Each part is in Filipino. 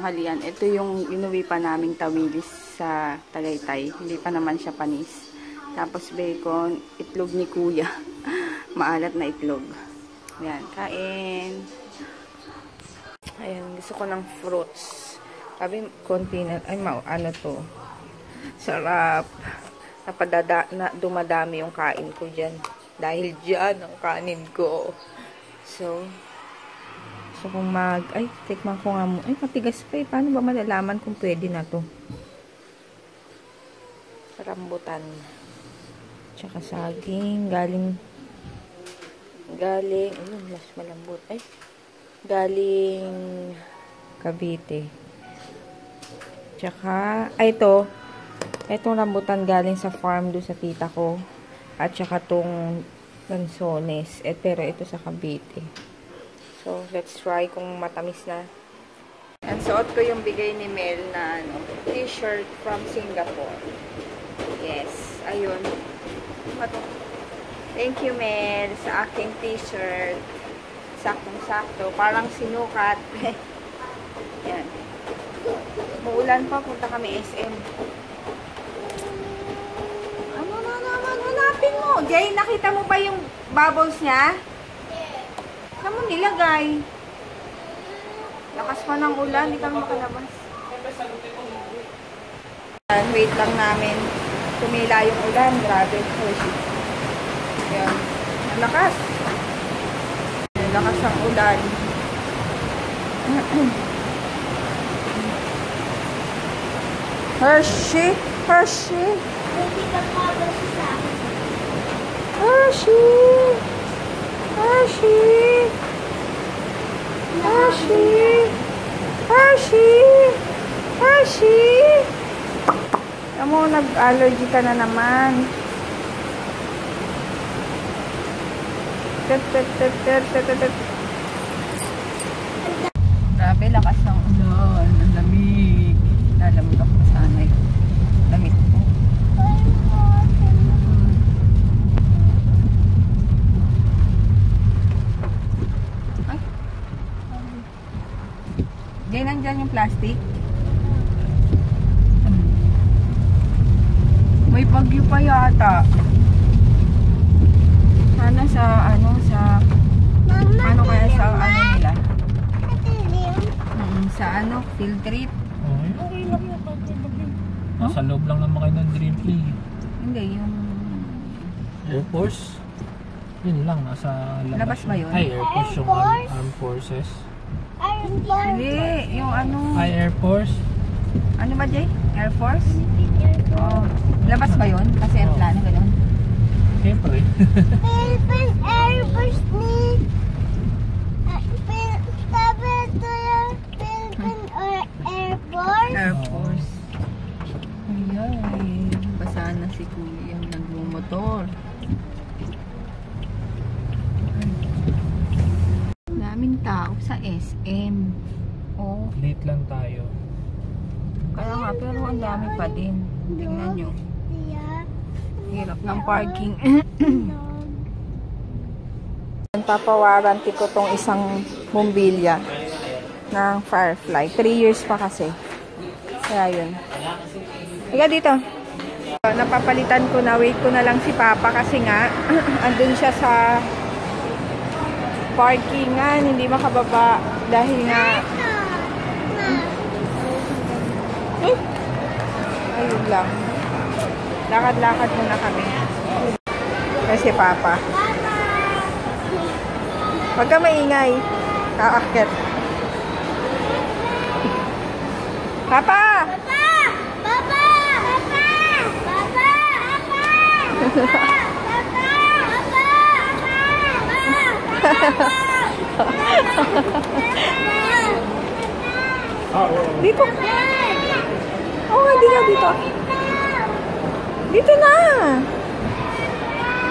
tanghalian. Ito yung inuwi pa naming tawilis sa Tagaytay. Hindi pa naman siya panis. Tapos bacon, itlog ni kuya. Maalat na itlog. Ayan, kain. Ayan, gusto ko ng fruits. Sabi, konti na, ay, ano to. Sarap. Dumadami yung kain ko dyan. Dahil dyan ang kanin ko. So kung ay, tikman ko nga mo. Ay, matigas pa eh. Paano ba malalaman kung pwede na to? Rambutan. Tsaka saging. Galing, ayun, mas malambot. Ay, galing Cavite. Tsaka, ay, itong rambutan galing sa farm doon sa tita ko. At tsaka itong lansones. Pero ito sa Cavite. So, let's try kung matamis na. And suot ko yung bigay ni Mel na t-shirt from Singapore. Yes. Ayun. Thank you, Mel, sa aking t-shirt. Saktong-sakto. Parang sinukat. Yan. Muulan pa. Punta kami SM. Ano na naman? Hanapin mo. Jay, nakita mo ba yung bubbles niya? Saan mo nilagay? Lakas pa ng ulan, hindi kami makalabas. Wait lang namin. Tumila yung ulan. Grabe. Ayan. Lakas. Lakas ang ulan. Hershey. Hershey. Hershey. Hershey! Hershey! Hershey! Hershey! Amo, nag-allergy ka na naman. Grabe, lakas ng ulan. Ang lamig. Lalamig ako sana eh. Lamig ko. Diyan, nandyan yung plastic. May bagyo pa yata. Sana sa ano kaya sa ano nila? Sa ano, field trip. Okay lang yung bagyo. Nasa loob lang naman kayo ng Dream Play. Hindi, yung Air Force. Yun lang, nasa labas ba yun? Ay, Air Force yung Armed Forces. Hindi, yung ano. Ay, Air Force. Ano ba, Jay? Air Force? Oh, labas ba yun? Kasi ang plano, gano'n? Siyempre. Philippine Air Force ni Philippine Air Force. Air Force. Ayay. Basahan na si Kuya yung nagmumotor. Daming tao sa SM. Oh. Late lang tayo. Kaya nga, pero ang dami pa din. Tingnan nyo. Hirap ng parking. Papawaranti ko tong isang bumbilya ng Firefly. 3 years pa kasi. Kaya yun. Higa dito. Napapalitan ko na. Wait ko na lang si Papa kasi nga andun siya sa parkingan. Hindi makababa dahil nga ayun lang. Lakad-lakad muna kami. Kasi Papa. Huwag ka maingay. Kaakit. Papa! Papa! Papa! Papa! Papa! Papa! Dito. Oo nga, dito. Dito na.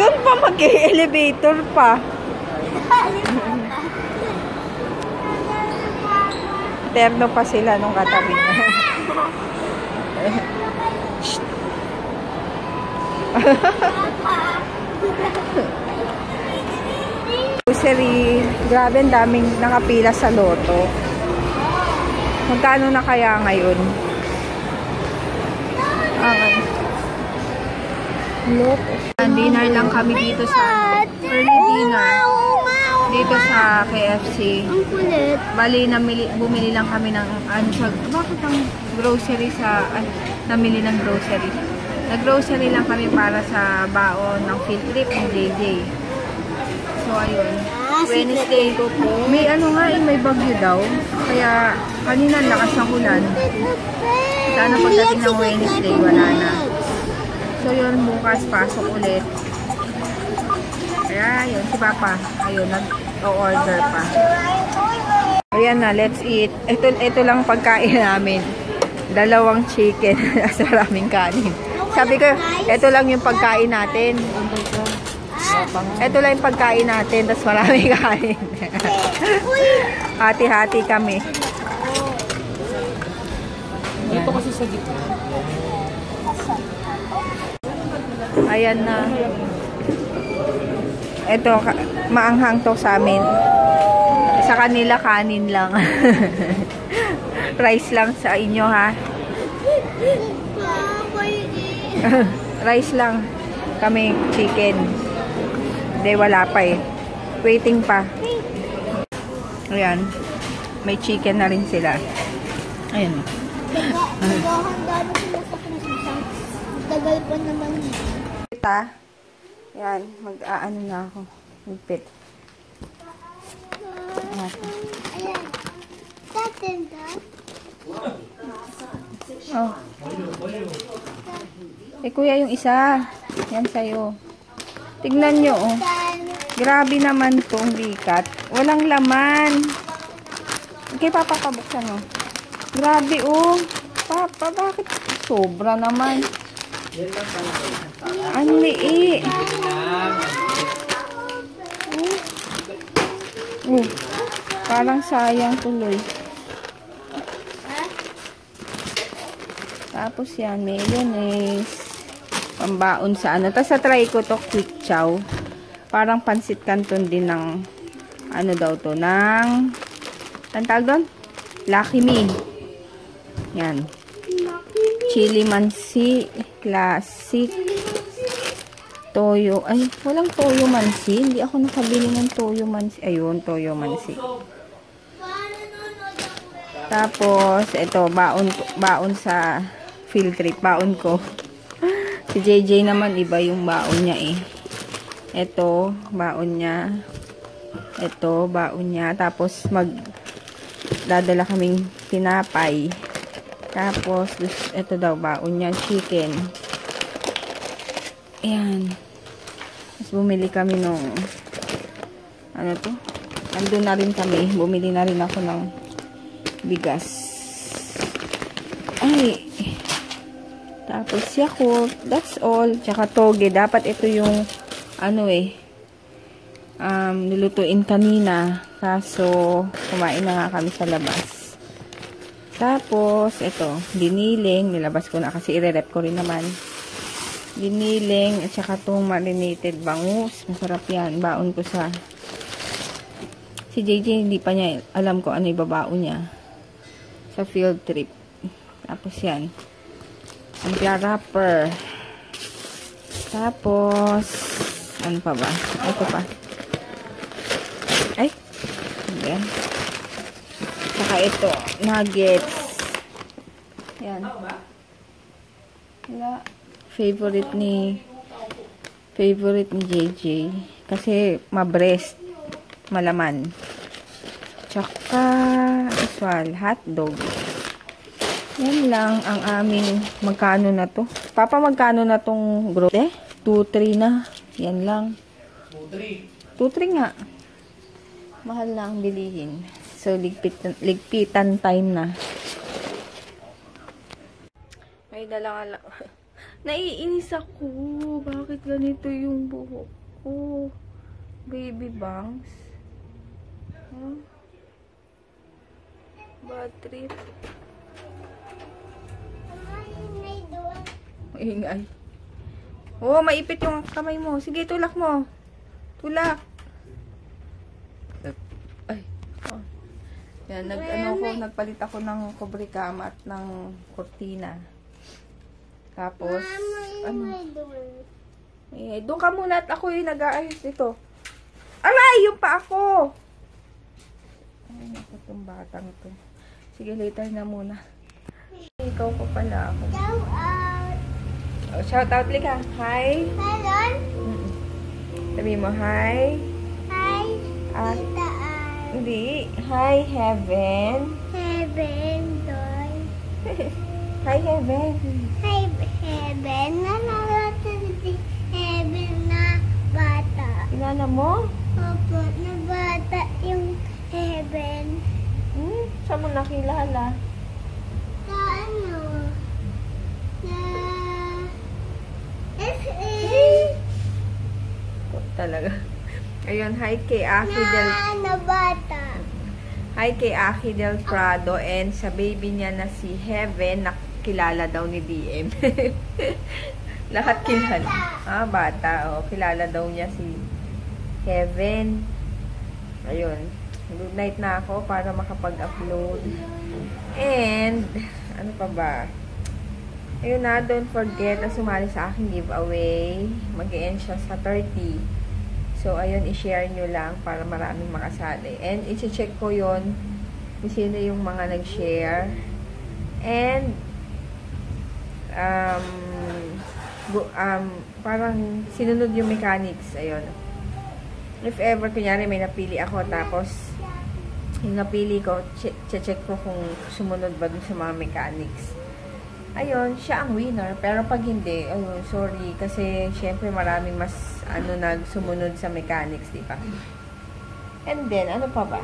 Doon pa mag-elevator pa. Terno pa sila nung katabi niya. Grocery. Grabe, ang daming nakapila sa loto. Magkano na kaya ngayon? Look. Dinner lang kami dito sa early dinner. Dito sa KFC. Ang kulit. Bali, bumili lang kami ng bakit ang grocery sa namili ng grocery? Nag-grocery lang kami para sa baon ng field trip ng JJ. So, ayun. Wednesday. May may bagyo daw. Kaya, kanina lakas ng ulan. Sana pagdating ng Wednesday, wala na. So, yun, bukas pasok ulit. Kaya, yun, si Papa. Ayun, nag-order pa. Ayan na, let's eat. Ito lang pagkain namin. 2 chicken. Sa maraming kanin. Sabi ko, ito lang yung pagkain natin. Ito lang yung pagkain natin, tapos maraming kanin. Hati-hati kami. Dito kasi sa gitna. Ayan na. Ito, maanghang to sa amin. Sa kanila, kanin lang. Rice lang sa inyo, ha? Rice lang. Kami, chicken. Hindi, wala pa eh. Waiting pa. Ayan. May chicken na rin sila. Ayan. Naghahanda na sila sa Christmas. Tagal pa naman. Yan, mag-aano na ako. Magpit. Ayan. Tatenda. Oh. Kuya, yung isa. Yan sa'yo. Tignan nyo, oh. Grabe naman tong bikat. Walang laman. Okay, Papa, pabuksan, oh. Grabe, oh. Papa, bakit? Sobra naman. Ang liit. Parang sayang tuloy. Tapos yan, mayonnaise. Pambaon sa ano. Tapos try ko to quick chow. Parang pansit canton din ng ano daw to, ng ang tawag doon? Lucky Me. Yan. Chili mansi classic. Toyo. Ay, walang toyo mansi. Hindi ako nakabili ng toyo mansi. Ayun, toyo mansi. Tapos, ito, baon sa field trip. Baon ko. Si JJ naman, iba yung baon niya eh. Ito, baon niya. Ito, baon niya. Tapos, dadala kaming tinapay. Tapos, ito daw, baon niya, chicken. Ayan. Tapos, bumili kami nung, ano to? Nandun na rin kami. Bumili na rin ako ng bigas. Ay. Tapos, Yakult. That's all. Tsaka toge. Dapat ito yung, ano nilutuin kanina. Kaso, kumain na nga kami sa labas. Tapos, ito, diniling. Nilabas ko na kasi ire-rep ko rin naman. Diniling, at saka itong marinated bangus. Masarap yan. Baon ko sa... Si JJ, hindi pa niya alam ko ano ibabaon niya. Sa field trip. Tapos yan. Ang wrapper. Tapos, ano pa ba? Ito pa. Ay! Ayan. Saka ito, nuggets. Yan. Wala. Favorite ni JJ. Kasi ma-breast. Malaman. Tsaka, usual, hotdog. Yan lang ang aming, magkano na to? Papa, magkano na tong grocery? 2-3 na. Yan lang. 2-3 nga. Mahal na ang bilihin. So, ligpitan time na. May dala lang. Naiinis ako. Bakit ganito yung buhok ko? Baby bangs. Huh? Bad trip. Maingay. Oh, maipit yung kamay mo. Sige, tulak mo. Tulak. Ay. Oh. Yan, nagpalit ako ng kubrikama at ng kurtina. Tapos, doon ka muna at ako yung nag-aayos nito. Aray! Yung pa ako! Ay, naku, itong batang to. Sige, later na muna. Ikaw pa pala ako. Shout out. Oh, shout out, Lika. Hi. Melon. Sabi mo, hi. Hi. Ah, Tita hindi. Hi, Heaven. Heaven, Doy. Hi, Heaven. Hi, Heaven. Nalalato si Heaven na bata. Kilala mo? Opo, na bata yung Heaven. Saan mo nakilala? Sa ano? Na... SA. Talaga. Ayun, hi kay Aki Na bata. Hi kay Aki Del Prado and sa baby niya na si Heaven, nakilala daw ni DM. Lahat kilala. Ah, bata. Oh, kilala daw niya si Heaven. Ayun. Good night na ako para makapag-upload. And, ano pa ba? Ayun na, don't forget na sumali sa aking giveaway. Mag-e-end siya sa 30. So, ayun, i-share nyo lang para maraming makasali. And, i-check ko yon kung sino yung mga nag-share. And, parang sinunod yung mechanics. Ayun. If ever, kunyari may napili ako, tapos, yung napili ko, check ko kung sumunod ba dun sa mga mechanics. Ayun, siya ang winner. Pero pag hindi, ayun, sorry. Kasi, syempre, maraming mas, nagsumunod sa mechanics, di ba? And then, ano pa ba?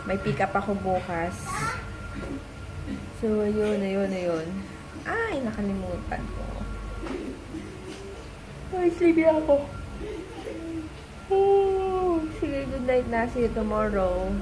May pick up ako bukas. So, ayun. Ay, nakalimutan ko. Ay, sleepy ako. Oh, sige, good night na. See you tomorrow.